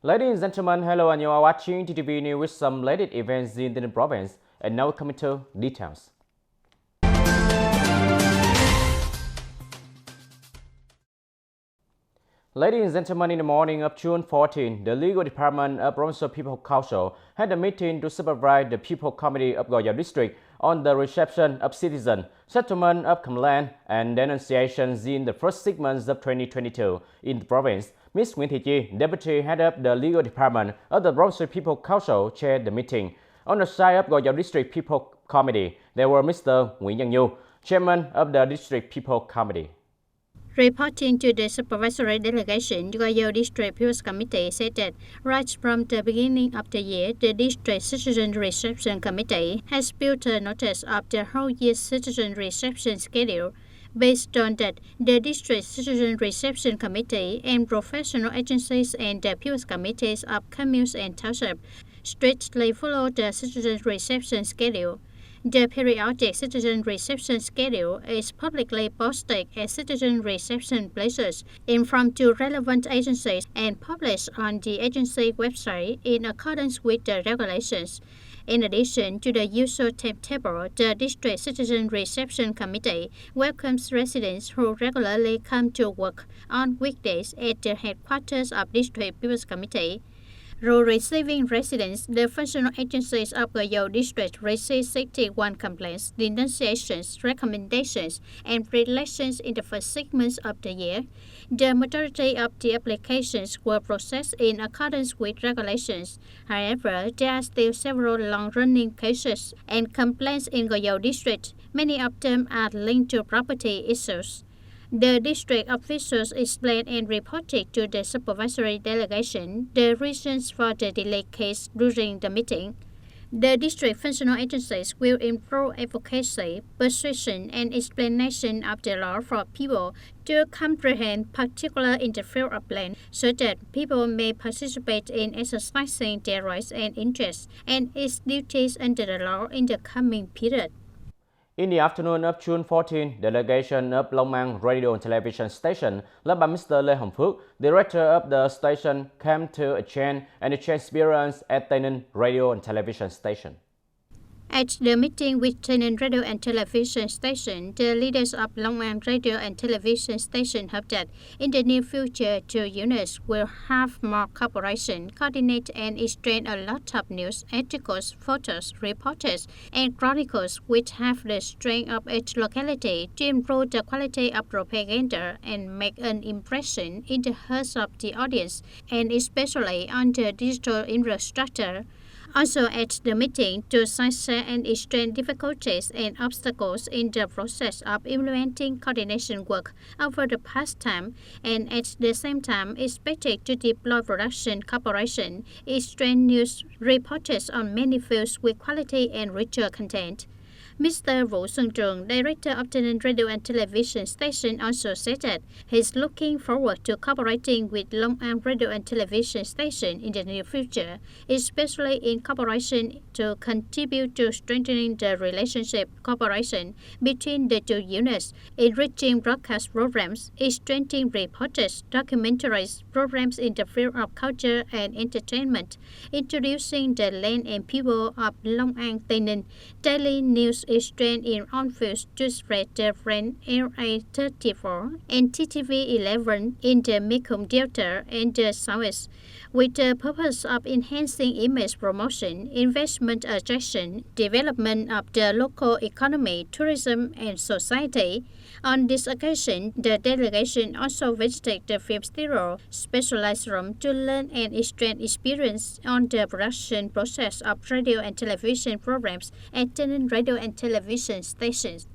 Ladies and gentlemen, hello and you are watching TTV News with some latest events in the province. And now coming to details. Ladies and gentlemen, in the morning of June 14, the Legal Department of Provincial People Council had a meeting to supervise the People Committee of Goyao District on the reception of citizen, settlement of complaint and denunciations in the first 6 months of 2022 in the province. Ms. Nguyễn Thị Chi, Deputy Head of the Legal Department of the Provincial People Council, chaired the meeting. On the side of Goyao District People Committee, there were Mr. Nguyễn Văn Nhu, Chairman of the District People Committee. Reporting to the supervisory delegation, Goyao District People's Committee said that right from the beginning of the year, the District Citizen Reception Committee has built a notice of the whole year's citizen reception schedule. Based on that, the District Citizen Reception Committee and professional agencies and the People's Committees of communes and townships strictly follow the citizen reception schedule. The periodic citizen reception schedule is publicly posted at citizen reception places informed to relevant agencies and published on the agency website in accordance with the regulations. In addition to the usual timetable, the District Citizen Reception Committee welcomes residents who regularly come to work on weekdays at the headquarters of District People's Committee. Through receiving residents, the functional agencies of Goyao District received 61 complaints, denunciations, recommendations, and predictions in the first 6 months of the year. The majority of the applications were processed in accordance with regulations. However, there are still several long-running cases and complaints in Goyao District. Many of them are linked to property issues. The district officials explained and reported to the supervisory delegation the reasons for the delayed case during the meeting. The district functional agencies will improve advocacy, persuasion, and explanation of the law for people to comprehend, particularly in the field of land, so that people may participate in exercising their rights and interests and its duties under the law in the coming period. In the afternoon of June 14, the delegation of Long An Radio and Television Station, led by Mr. Lê Hồng Phước, director of the station, came to attend and exchange experience at TayNinhTV Radio and Television Station. At the meeting with TayNinhTV Radio and Television Station, the leaders of Long An Radio and Television Station hope that in the near future, two units will have more cooperation, coordinate and exchange a lot of news, articles, photos, reports, and chronicles which have the strength of each locality to improve the quality of propaganda and make an impression in the hearts of the audience, and especially on the digital infrastructure. Also at the meeting, to share and exchange difficulties and obstacles in the process of implementing coordination work over the past time, and at the same time expected to deploy production cooperation, exchange news reports on many fields with quality and richer content. Mr. Vũ Xuân Trường, director of TayNinhTV Radio and Television Station, also said that he is looking forward to cooperating with Long An Radio and Television Station in the near future, especially in cooperation to contribute to strengthening the relationship cooperation between the two units, enriching broadcast programs, exchanging reports, documentaries, programs in the field of culture and entertainment, introducing the land and people of Long An TayNinhTV, daily news exchange in on fields to spread the brand LA34 and TTV 11 in the Mekong Delta and the Southwest, with the purpose of enhancing image promotion, investment attraction, development of the local economy, tourism, and society. On this occasion, the delegation also visited the film studio, specialized room to learn and exchange experience on the production process of radio and television programs at TayNinhTV Radio and Television Stations.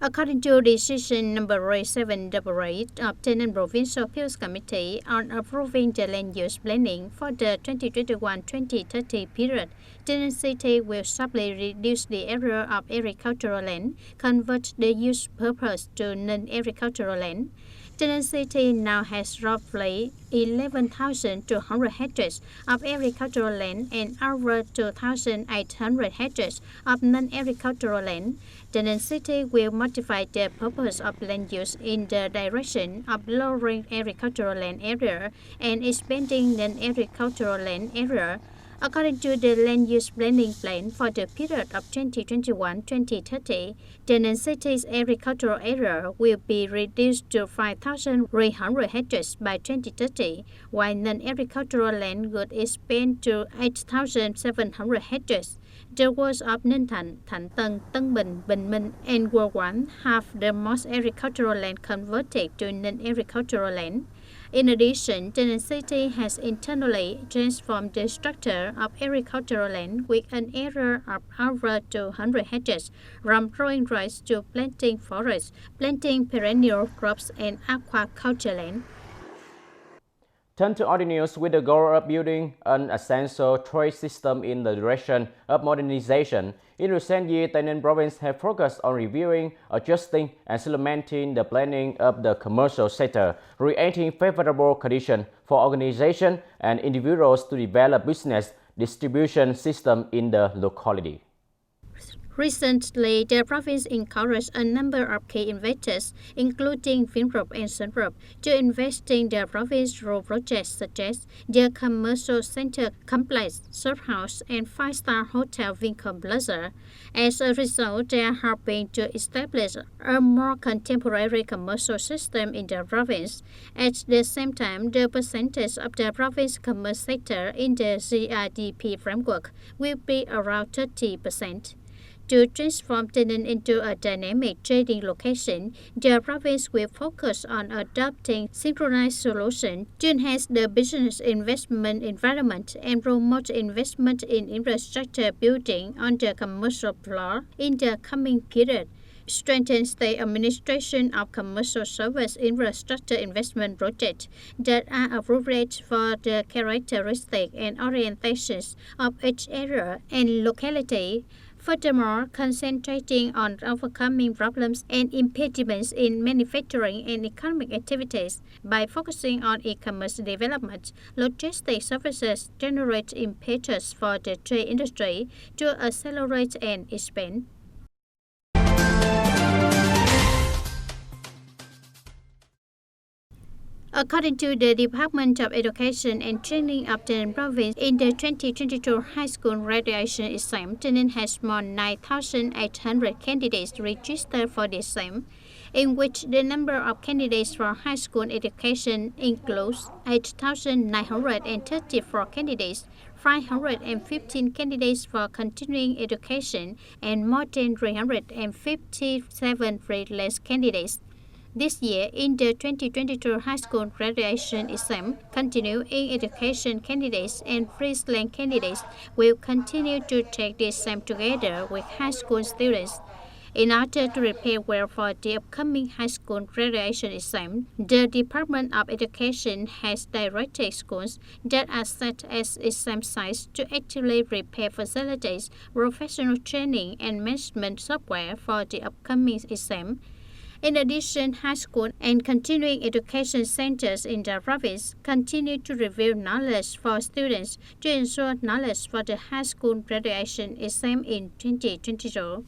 According to decision number 788 of TayNinhTV Provincial People's Committee on approving the land use planning for the 2021-2030 period, TayNinhTV City will sharply reduce the area of agricultural land, convert the use purpose to non-agricultural land. TayNin City now has roughly 11,200 hectares of agricultural land and over 2,800 hectares of non-agricultural land. TayNin City will modify the purpose of land use in the direction of lowering agricultural land area and expanding non-agricultural land area. According to the Land Use Planning Plan for the period of 2021-2030, TayNin City's agricultural area will be reduced to 5,300 hectares by 2030, while non-agricultural land would expand to 8,700 hectares. The wards of Ninh Thành, Thạnh Tân, Tân Bình, Bình Minh, and Quang Quán have the most agricultural land converted to non-agricultural land. In addition, TayNin City has internally transformed the structure of agricultural land with an area of over 200 hectares, from growing rice to planting forests, planting perennial crops, and aquaculture land. Turn to other news with the goal of building an essential trade system in the direction of modernization. In recent years, TayNin province have focused on reviewing, adjusting, and supplementing the planning of the commercial sector, creating favorable conditions for organizations and individuals to develop business distribution system in the locality. Recently, the province encouraged a number of key investors, including Vingroup and Sunroup, to invest in the province through projects such as the Commercial Center Complex, Surf House, and five-star hotel Vincom Plaza. As a result, they are helping to establish a more contemporary commercial system in the province. At the same time, the percentage of the province commerce sector in the GRDP framework will be around 30%. To transform TayNin into a dynamic trading location, the province will focus on adopting synchronized solutions to enhance the business investment environment and promote investment in infrastructure building on the commercial floor in the coming period. Strengthen state administration of commercial service infrastructure investment projects that are appropriate for the characteristics and orientations of each area and locality. Furthermore, concentrating on overcoming problems and impediments in manufacturing and economic activities by focusing on e-commerce development, logistics services generate impetus for the trade industry to accelerate and expand. According to the Department of Education and Training of TayNin Province, in the 2022 high school graduation exam, TayNin has more than 9,800 candidates registered for the exam, in which the number of candidates for high school education includes 8,934 candidates, 515 candidates for continuing education, and more than 357 freelance candidates. This year, in the 2022 high school graduation exam, continuing education candidates and freelance candidates will continue to take the exam together with high school students. In order to prepare well for the upcoming high school graduation exam, the Department of Education has directed schools that are set as exam sites to actively prepare facilities, professional training, and management software for the upcoming exam. In addition, high school and continuing education centers in the province continue to review knowledge for students to ensure knowledge for the high school graduation exam in 2022.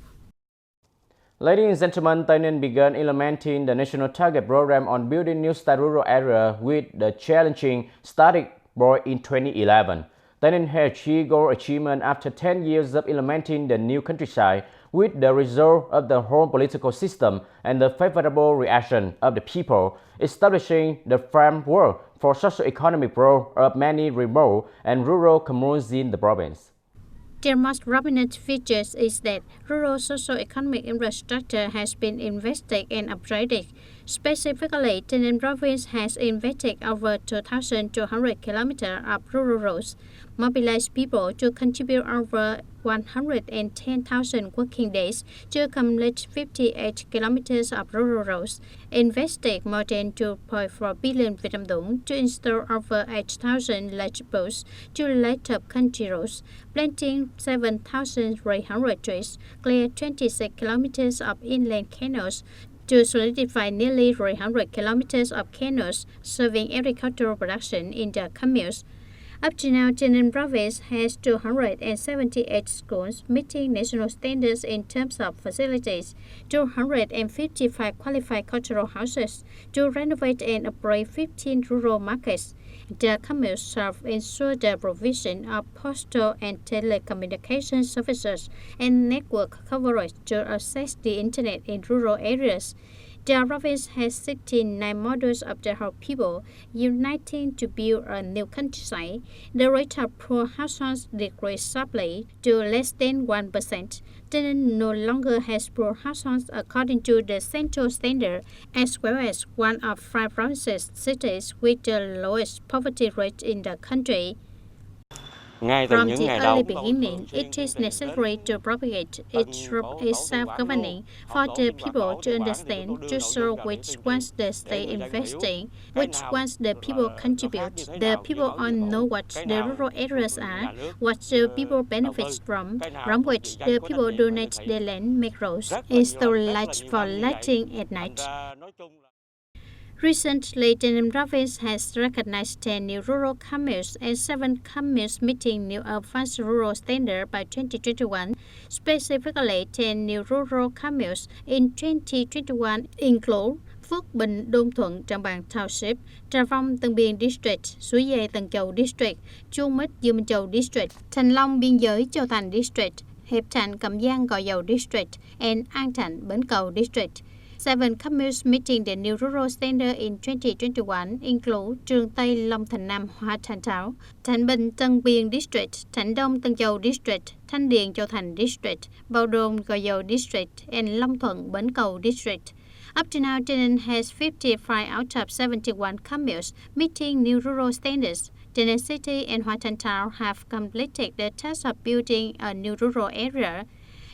Ladies and gentlemen, TayNin began implementing the National Target Program on building new state rural area with the challenging starting point in 2011. TayNin has achieved goal achievement after 10 years of implementing the new countryside, with the result of the whole political system and the favorable reaction of the people, establishing the framework for socio-economic growth of many remote and rural communities in the province. The most prominent features is that rural socio-economic infrastructure has been invested and upgraded. Specifically, TayNin Province has invested over 2,200 kilometers of rural roads, mobilized people to contribute over 110,000 working days to complete 58 kilometers of rural roads, invested more than 2.4 billion Vietnam dong to install over 8,000 large boats to light up country roads, planting 7,300 trees, clear 26 kilometers of inland canals, to solidify nearly 300 kilometers of canals serving agricultural production in the communes. Up to now, TayNinh province has 278 schools meeting national standards in terms of facilities, 255 qualified cultural houses, to renovate and upgrade 15 rural markets. The communes shall ensure the provision of postal and telecommunication services and network coverage to access the internet in rural areas. The province has 69 models of the whole people uniting to build a new countryside. The rate of poor households decreased sharply to less than 1%. TayNinh no longer has poor households according to the central standard, as well as one of 5 provinces cities with the lowest poverty rate in the country. From the early beginning, it is necessary to propagate its self-governing for the people to understand, to show which ones the state investing, which ones the people contribute. The people all know what the rural areas are, what the people benefit from which the people donate their land, make roads, install lights for lighting at night. Recently, TayNinh province has recognized 10 new rural communes and 7 communes meeting new advanced rural standard by 2021. Specifically, 10 new rural communes in 2021 include Phước Bình, Đôn Thuận, Trảng Bàng Township, Trà Vong, Tân Biên District, Suối Dê, Tân Châu District, Chuông Mít, Dương Minh Châu District, Thành Long, Biên Giới, Châu Thành District, Hiệp Thạnh, Cẩm Giang, Gò Dầu District, and An Thạnh, Bến Cầu District. 7 communes meeting the new rural standard in 2021 include Trường Tây, Long Thành Nam, Hoa Thành Thảo, Thạnh Bình, Tân Biên District, Thạnh Đông, Tân Châu District, Thanh Điền, Châu Thành District, Bảo Đôn, Gò Dầu District, and Long Thuận, Bến Cầu District. Up to now, TayNinh has 55 out of 71 communes meeting new rural standards. TayNinh City and Hoa Thành Thảo have completed the task of building a new rural area.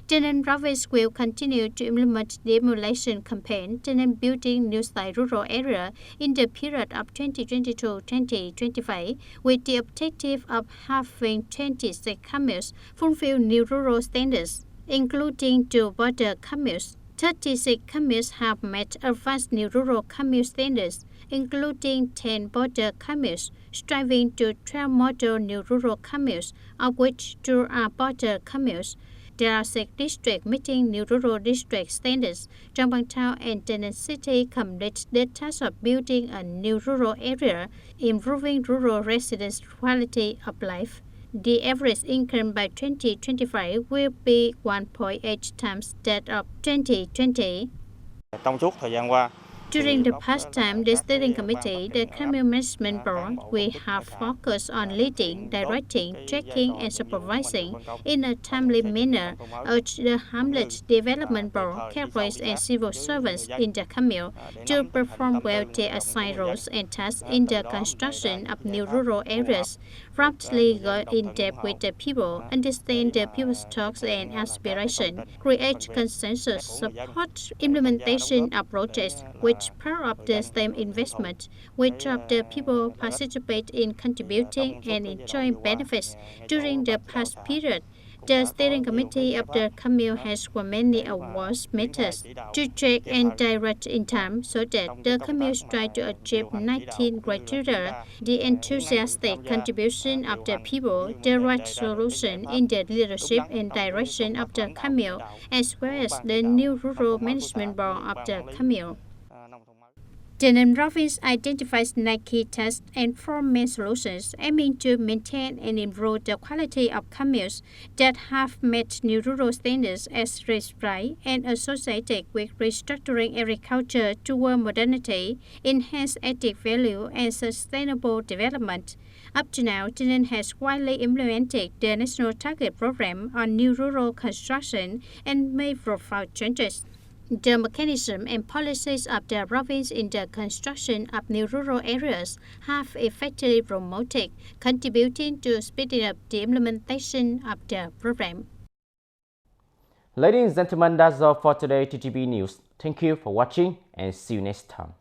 TayNinh province will continue to implement the emulation campaign TayNinh Building New State Rural Area in the period of 2022-2025 with the objective of having 26 communes fulfill new rural standards, including 2 border communes. 36 communes have met advanced new rural commune standards, including 10 border communes, striving to 12 model new rural communes, of which 2 are border communes. There are 6 districts meeting new rural district standards. Trảng Bàng Town and TayNinh City complete the task of building a new rural area, improving rural residents' quality of life. The average income by 2025 will be 1.8 times that of 2020. Trong suốt thời gian qua, during the past time, the Steering Committee, the Commune Management Board, we have focused on leading, directing, tracking, and supervising in a timely manner urge the Hamlet Development Board, Catholics, and civil servants in the commune to perform well their assigned roles and tasks in the construction of new rural areas, promptly go in depth with the people, understand the people's thoughts and aspirations, create consensus, support implementation of projects which part of the STEM investment, which of the people participate in contributing and enjoying benefits during the past period. The Steering Committee of the commune has won many awards methods to check and direct in time so that the commune strives to achieve 19 criteria: the enthusiastic contribution of the people, the right solution in the leadership and direction of the commune, as well as the new rural management board of the commune. TayNinh province identifies 9 key tasks and 4 main solutions aiming to maintain and improve the quality of communes that have met new rural standards as prescribed and associated with restructuring agriculture toward modernity, enhanced ethic value, and sustainable development. Up to now, TayNinh has widely implemented the National Target Program on new rural construction and made profound changes. The mechanism and policies of the province in the construction of new rural areas have effectively promoted, contributing to speeding up the implementation of the program. Ladies and gentlemen, that's all for today TTV News. Thank you for watching and see you next time.